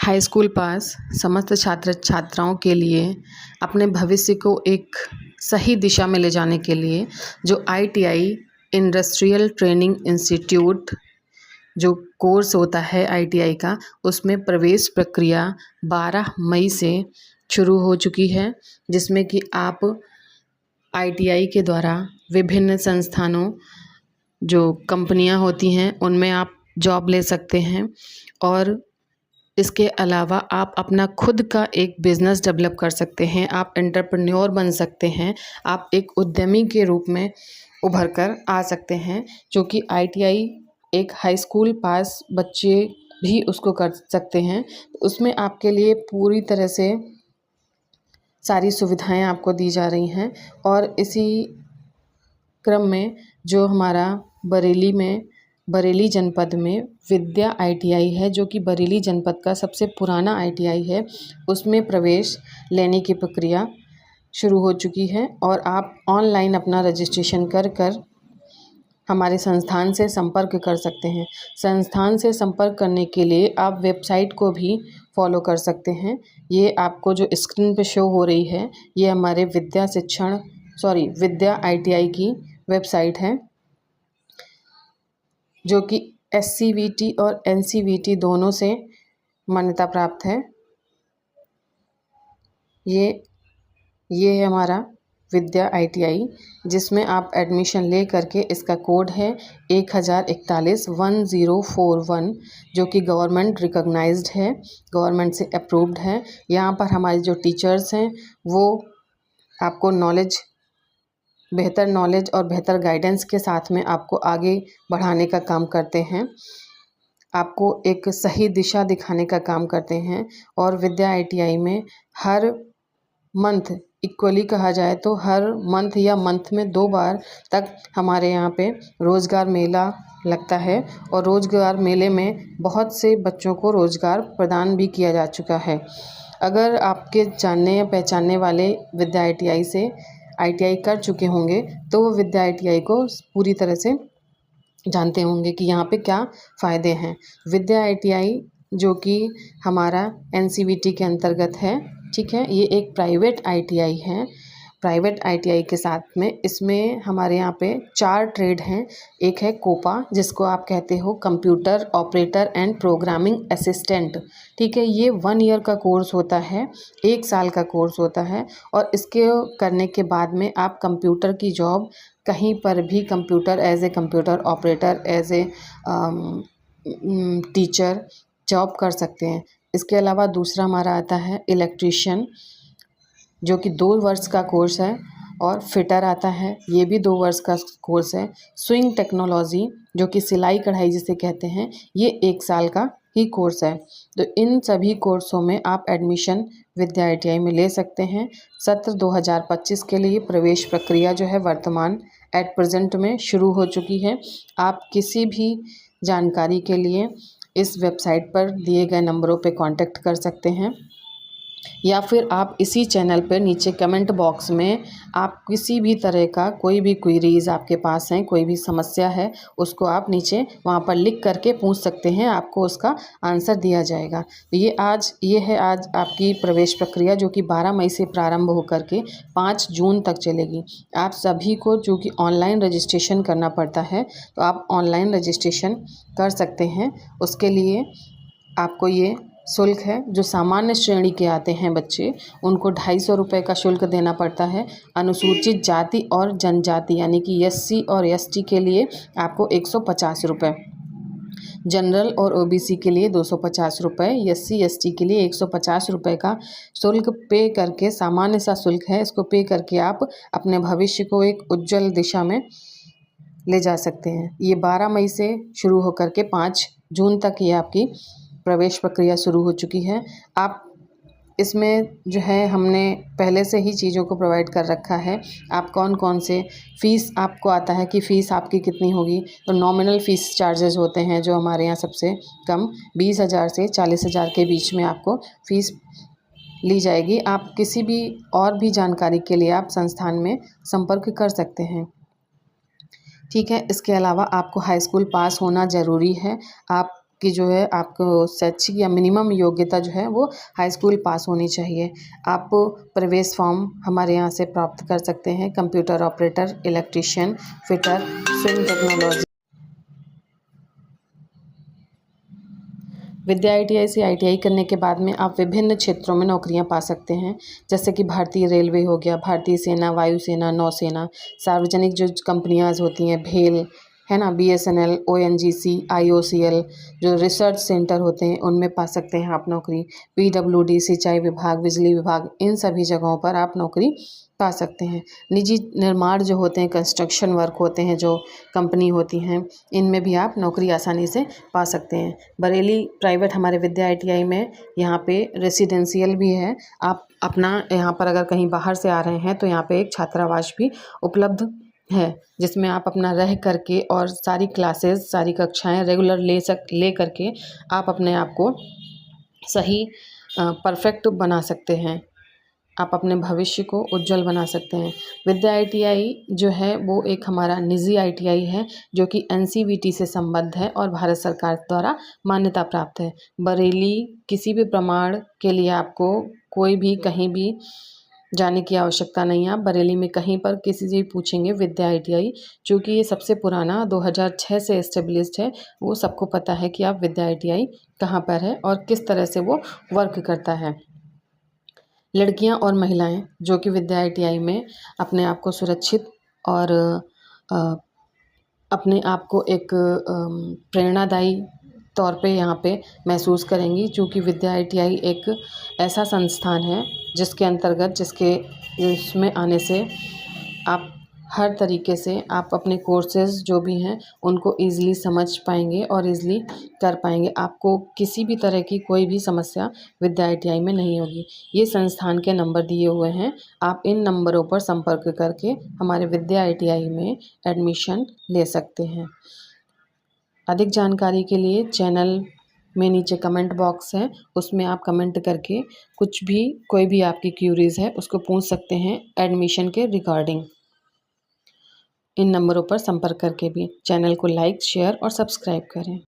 High school पास समस्त छात्र छात्राओं के लिए अपने भविष्य को एक सही दिशा में ले जाने के लिए जो आईटीआई इंडस्ट्रियल ट्रेनिंग इंस्टीट्यूट जो कोर्स होता है आईटीआई का, उसमें प्रवेश प्रक्रिया 12 मई से शुरू हो चुकी है, जिसमें कि आप आईटीआई के द्वारा विभिन्न संस्थानों जो कंपनियां होती हैं उनमें आप जॉब ले सकते हैं। और इसके अलावा आप अपना खुद का एक बिज़नेस डेवलप कर सकते हैं, आप एंटरप्रेन्योर बन सकते हैं, आप एक उद्यमी के रूप में उभर कर आ सकते हैं। जो कि आईटीआई एक हाई स्कूल पास बच्चे भी उसको कर सकते हैं। उसमें आपके लिए पूरी तरह से सारी सुविधाएं आपको दी जा रही हैं। और इसी क्रम में जो हमारा बरेली जनपद में विद्या आईटीआई है, जो कि बरेली जनपद का सबसे पुराना आईटीआई है, उसमें प्रवेश लेने की प्रक्रिया शुरू हो चुकी है। और आप ऑनलाइन अपना रजिस्ट्रेशन कर हमारे संस्थान से संपर्क कर सकते हैं। संस्थान से संपर्क करने के लिए आप वेबसाइट को भी फॉलो कर सकते हैं। ये आपको जो स्क्रीन पे शो हो रही है, ये हमारे विद्या आईटीआई की वेबसाइट है, जो कि एससीवीटी और एनसीवीटी दोनों से मान्यता प्राप्त है। ये है हमारा विद्या आईटीआई, जिसमें आप एडमिशन ले करके, इसका कोड है 1041-1041, जो कि गवर्नमेंट रिकॉग्नाइज्ड है, गवर्नमेंट से अप्रूव्ड है। यहाँ पर हमारे जो टीचर्स हैं वो आपको बेहतर नॉलेज और बेहतर गाइडेंस के साथ में आपको आगे बढ़ाने का काम करते हैं, आपको एक सही दिशा दिखाने का काम करते हैं। और विद्या आईटीआई में हर मंथ इक्वली कहा जाए तो हर मंथ या मंथ में 2 बार तक हमारे यहाँ पे रोज़गार मेला लगता है। और रोज़गार मेले में बहुत से बच्चों को रोज़गार प्रदान भी किया जा चुका है। अगर आपके जानने या पहचानने वाले विद्या आईटीआई से आईटीआई कर चुके होंगे तो वो विद्या आईटीआई को पूरी तरह से जानते होंगे कि यहाँ पे क्या फ़ायदे हैं। विद्या आईटीआई जो कि हमारा एनसीवीटी के अंतर्गत है, ठीक है, ये एक प्राइवेट आईटीआई है। प्राइवेट आईटीआई के साथ में इसमें हमारे यहाँ पे 4 ट्रेड हैं। एक है कोपा, जिसको आप कहते हो computer operator and programming assistant, ठीक है। ये 1 ईयर का कोर्स होता है, 1 साल का कोर्स होता है। और इसके करने के बाद में आप कंप्यूटर की जॉब कहीं पर भी computer operator, as a teacher job कर सकते हैं। इसके अलावा दूसरा हमारा आता है इलेक्ट्रीशियन, जो कि 2 वर्ष का कोर्स है। और फिटर आता है, ये भी 2 वर्ष का कोर्स है। स्विंग टेक्नोलॉजी, जो कि सिलाई कढ़ाई जिसे कहते हैं, ये 1 साल का ही कोर्स है। तो इन सभी कोर्सों में आप एडमिशन विद्या आईटीआई में ले सकते हैं। सत्र 2025 के लिए प्रवेश प्रक्रिया जो है वर्तमान एट प्रेजेंट में शुरू हो चुकी है। आप किसी भी जानकारी के लिए इस वेबसाइट पर दिए गए नंबरों पे कांटेक्ट कर सकते हैं, या फिर आप इसी चैनल पर नीचे कमेंट बॉक्स में आप किसी भी तरह का कोई भी क्वेरीज आपके पास हैं, कोई भी समस्या है, उसको आप नीचे वहाँ पर लिख करके पूछ सकते हैं, आपको उसका आंसर दिया जाएगा। तो ये है आज आपकी प्रवेश प्रक्रिया, जो कि 12 मई से प्रारंभ होकर के 5 जून तक चलेगी। आप सभी को जो कि ऑनलाइन रजिस्ट्रेशन करना पड़ता है, तो आप ऑनलाइन रजिस्ट्रेशन कर सकते हैं। उसके लिए आपको ये शुल्क है, जो सामान्य श्रेणी के आते हैं बच्चे, उनको 250 रुपये का शुल्क देना पड़ता है। अनुसूचित जाति और जनजाति यानी कि एससी और एसटी के लिए आपको 150 रुपये, जनरल और ओबीसी के लिए 250 रुपये, एससी एसटी के लिए 150 रुपये का शुल्क पे करके, सामान्य सा शुल्क है, इसको पे करके आप अपने भविष्य को एक उज्जवल दिशा में ले जा सकते हैं। ये 12 मई से शुरू होकर के 5 जून तक ये आपकी प्रवेश प्रक्रिया शुरू हो चुकी है। आप इसमें जो है हमने पहले से ही चीज़ों को प्रोवाइड कर रखा है। आप कौन से फ़ीस आपको आता है कि फ़ीस आपकी कितनी होगी, तो नॉमिनल फ़ीस चार्जेस होते हैं जो हमारे यहाँ सबसे कम 20,000 से 40,000 के बीच में आपको फ़ीस ली जाएगी। आप किसी भी और भी जानकारी के लिए आप संस्थान में संपर्क कर सकते हैं, ठीक है। इसके अलावा आपको हाई स्कूल पास होना ज़रूरी है। आप कि जो है आपको शैक्षिक या मिनिमम योग्यता जो है वो हाई स्कूल पास होनी चाहिए। आप प्रवेश फॉर्म हमारे यहाँ से प्राप्त कर सकते हैं। Computer operator, electrician, fitter, sewing technology. Vidya ITI से ITI करने के बाद में आप विभिन्न क्षेत्रों में नौकरियां पा सकते हैं, जैसे कि भारतीय रेलवे हो गया, भारतीय सेना, वायुसेना, नौसेना, सार्वजनिक जो कंपनियां होती हैं, भेल है ना, BSNL, ONGC, IOCL, जो रिसर्च सेंटर होते हैं उनमें पा सकते हैं आप नौकरी। PWD, सिंचाई विभाग, बिजली विभाग, इन सभी जगहों पर आप नौकरी पा सकते हैं। निजी निर्माण जो होते हैं, कंस्ट्रक्शन वर्क होते हैं, जो कंपनी होती हैं, इनमें भी आप नौकरी आसानी से पा सकते हैं। बरेली प्राइवेट हमारे विद्या ITI में यहाँ पे रेसिडेंशियल भी है। आप अपना यहाँ पर अगर कहीं बाहर से आ रहे हैं तो यहाँ पे एक छात्रावास भी उपलब्ध है, जिसमें आप अपना रह करके और सारी क्लासेस, सारी कक्षाएं रेगुलर ले करके आप अपने आप को सही परफेक्ट बना सकते हैं। आप अपने भविष्य को उज्जवल बना सकते हैं। विद्या ITI जो है वो एक हमारा निजी ITI है, जो कि NCVT से संबद्ध है और भारत सरकार द्वारा मान्यता प्राप्त है। बरेली किसी भी प्रमाण के लिए आपको कोई भी कहीं भी जाने की आवश्यकता नहीं है। आप बरेली में कहीं पर किसी से भी पूछेंगे विद्या ITI, चूँकि ये सबसे पुराना 2006 से एस्टेब्लिश्ड है, वो सबको पता है कि आप विद्या ITI कहाँ पर है और किस तरह से वो वर्क करता है। लड़कियां और महिलाएं जो कि विद्या ITI में अपने आप को सुरक्षित और अपने आप को एक प्रेरणादायी तौर पे यहाँ पे महसूस करेंगी, क्योंकि विद्या ITI एक ऐसा संस्थान है जिसमें आने से आप हर तरीके से आप अपने कोर्सेज़ जो भी हैं उनको ईज़िली समझ पाएंगे और ईज़िली कर पाएंगे। आपको किसी भी तरह की कोई भी समस्या विद्या ITI में नहीं होगी। ये संस्थान के नंबर दिए हुए हैं, आप इन नंबरों पर संपर्क करके हमारे विद्या ITI में एडमिशन ले सकते हैं। अधिक जानकारी के लिए चैनल में नीचे कमेंट बॉक्स है, उसमें आप कमेंट करके कोई भी आपकी क्यूरीज़ है उसको पूछ सकते हैं एडमिशन के रिगार्डिंग। इन नंबरों पर संपर्क करके भी चैनल को लाइक, शेयर और सब्सक्राइब करें।